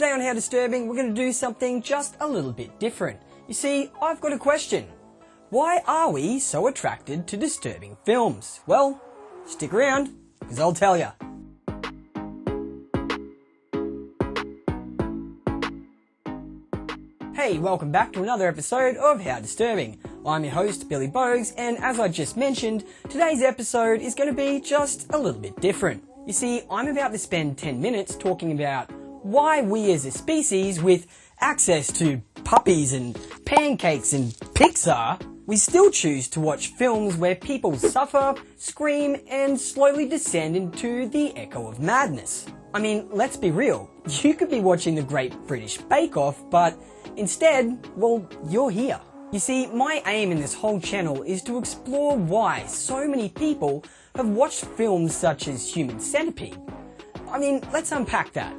Today on How Disturbing, we're going to do something just a little bit different. You see, I've got a question. Why are we so attracted to disturbing films? Well, stick around, because I'll tell you. Hey, welcome back to another episode of How Disturbing. I'm your host, Billy Bogues, and as I just mentioned, today's episode is going to be just a little bit different. You see, I'm about to spend 10 minutes talking about why we as a species, with access to puppies and pancakes and Pixar, we still choose to watch films where people suffer, scream, and slowly descend into the echo of madness. I mean, let's be real. You could be watching the Great British Bake Off, but instead, well, you're here. You see, my aim in this whole channel is to explore why so many people have watched films such as Human Centipede. I mean, let's unpack that.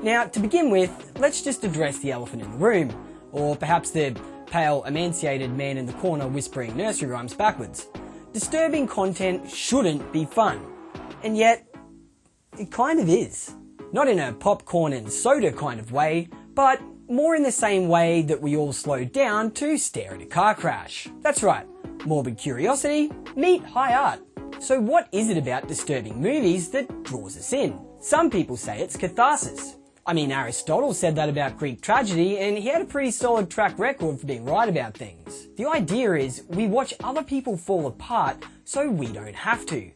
Now, to begin with, let's just address the elephant in the room, or perhaps the pale, emaciated man in the corner whispering nursery rhymes backwards. Disturbing content shouldn't be fun, and yet, it kind of is. Not in a popcorn and soda kind of way, but more in the same way that we all slow down to stare at a car crash. That's right, morbid curiosity, meet high art. So what is it about disturbing movies that draws us in? Some people say it's catharsis. I mean, Aristotle said that about Greek tragedy, and he had a pretty solid track record for being right about things. The idea is we watch other people fall apart so we don't have to.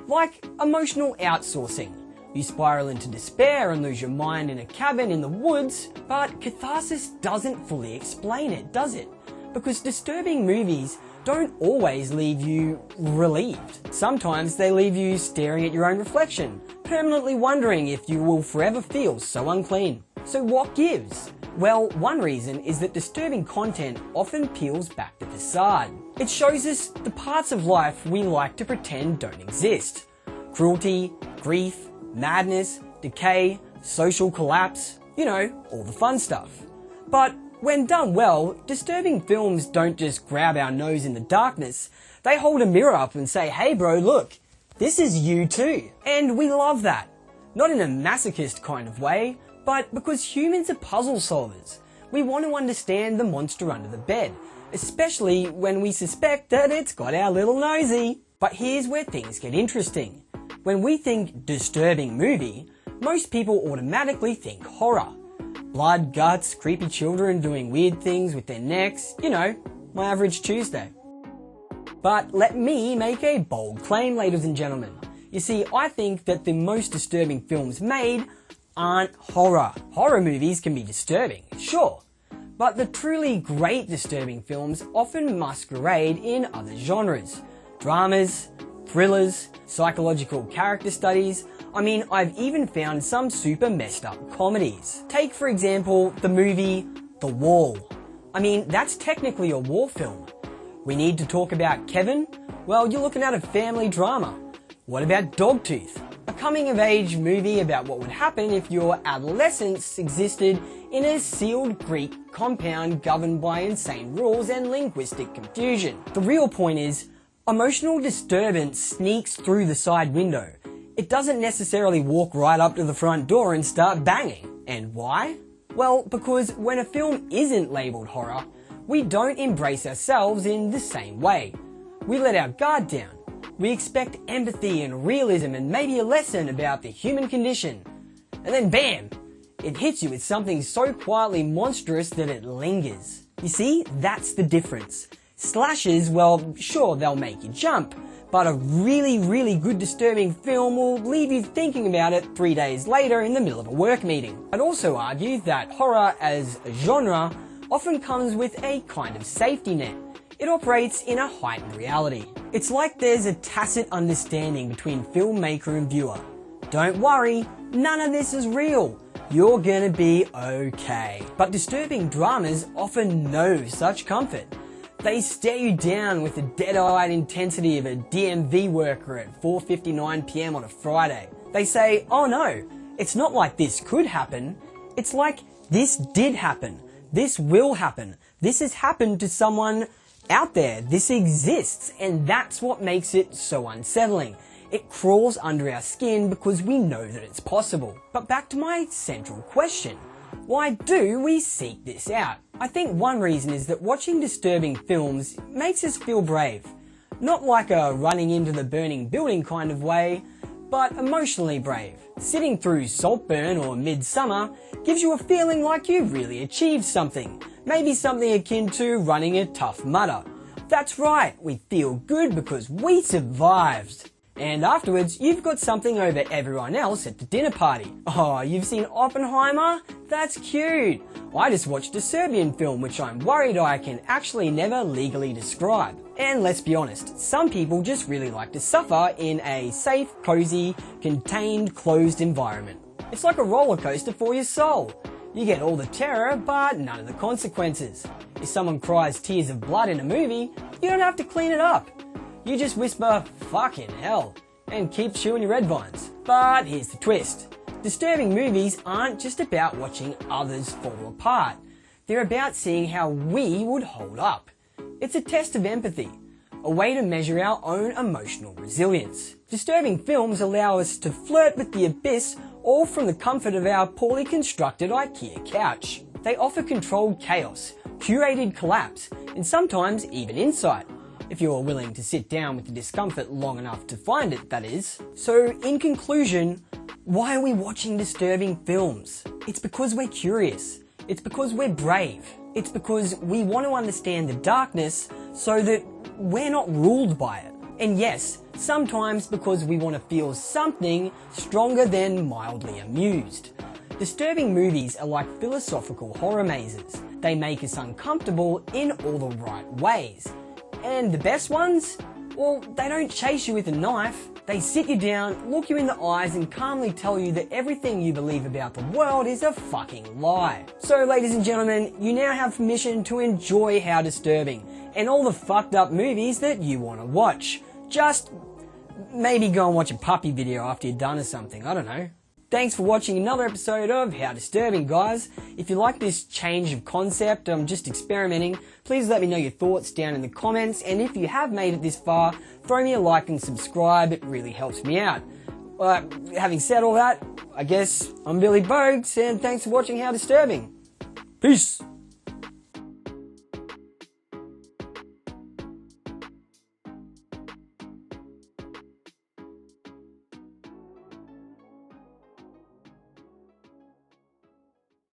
Like emotional outsourcing. You spiral into despair and lose your mind in a cabin in the woods, but catharsis doesn't fully explain it, does it? Because disturbing movies don't always leave you relieved. Sometimes they leave you staring at your own reflection, permanently wondering if you will forever feel so unclean. So what gives? Well, one reason is that disturbing content often peels back the facade. It shows us the parts of life we like to pretend don't exist. Cruelty, grief, madness, decay, social collapse, you know, all the fun stuff. But when done well, disturbing films don't just grab our nose in the darkness, they hold a mirror up and say, hey bro, look, this is you too. And we love that. Not in a masochist kind of way, but because humans are puzzle solvers. We want to understand the monster under the bed, especially when we suspect that it's got our little nosy. But here's where things get interesting. When we think disturbing movie, most people automatically think horror. Blood, guts, creepy children doing weird things with their necks, you know, my average Tuesday. But let me make a bold claim, ladies and gentlemen. You see, I think that the most disturbing films made aren't horror. Horror movies can be disturbing, sure. But the truly great disturbing films often masquerade in other genres. Dramas, thrillers, psychological character studies. I mean, I've even found some super messed up comedies. Take, for example, the movie The Wall. I mean, that's technically a war film. We need to talk about Kevin? Well, you're looking at a family drama. What about Dogtooth? A coming-of-age movie about what would happen if your adolescence existed in a sealed Greek compound governed by insane rules and linguistic confusion. The real point is, emotional disturbance sneaks through the side window. It doesn't necessarily walk right up to the front door and start banging. And why? Well, because when a film isn't labelled horror, we don't embrace ourselves in the same way. We let our guard down. We expect empathy and realism and maybe a lesson about the human condition. And then bam! It hits you with something so quietly monstrous that it lingers. You see, that's the difference. Slashers, well, sure, they'll make you jump, but a really, really good disturbing film will leave you thinking about it 3 days later in the middle of a work meeting. I'd also argue that horror as a genre often comes with a kind of safety net. It operates in a heightened reality. It's like there's a tacit understanding between filmmaker and viewer. Don't worry, none of this is real. You're gonna be okay. But disturbing dramas offer no such comfort. They stare you down with the dead-eyed intensity of a DMV worker at 4:59 PM on a Friday. They say, oh no, it's not like this could happen. It's like this did happen. This will happen. This has happened to someone out there. This exists, and that's what makes it so unsettling. It crawls under our skin because we know that it's possible. But back to my central question. Why do we seek this out? I think one reason is that watching disturbing films makes us feel brave. Not like a running into the burning building kind of way, but emotionally brave. Sitting through Saltburn or Midsummer gives you a feeling like you really achieved something. Maybe something akin to running a Tough Mudder. That's right, we feel good because we survived. And afterwards, you've got something over everyone else at the dinner party. Oh, you've seen Oppenheimer? That's cute. I just watched a Serbian film which I'm worried I can actually never legally describe. And let's be honest, some people just really like to suffer in a safe, cozy, contained, closed environment. It's like a roller coaster for your soul. You get all the terror, but none of the consequences. If someone cries tears of blood in a movie, you don't have to clean it up. You just whisper, "fucking hell," and keep chewing your red vines. But here's the twist. Disturbing movies aren't just about watching others fall apart. They're about seeing how we would hold up. It's a test of empathy, a way to measure our own emotional resilience. Disturbing films allow us to flirt with the abyss, all from the comfort of our poorly constructed IKEA couch. They offer controlled chaos, curated collapse, and sometimes even insight. If you're willing to sit down with the discomfort long enough to find it, that is. So, in conclusion, why are we watching disturbing films? It's because we're curious. It's because we're brave. It's because we want to understand the darkness so that we're not ruled by it. And yes, sometimes because we want to feel something stronger than mildly amused. Disturbing movies are like philosophical horror mazes. They make us uncomfortable in all the right ways. And the best ones? Well, they don't chase you with a knife. They sit you down, look you in the eyes and calmly tell you that everything you believe about the world is a fucking lie. So ladies and gentlemen, you now have permission to enjoy How Disturbing and all the fucked up movies that you want to watch. Just maybe go and watch a puppy video after you're done or something, I don't know. Thanks for watching another episode of How Disturbing, guys. If you like this change of concept, I'm just experimenting, please let me know your thoughts down in the comments, and if you have made it this far, throw me a like and subscribe, it really helps me out. Having said all that, I guess I'm Billy Bogues, and thanks for watching How Disturbing. Peace!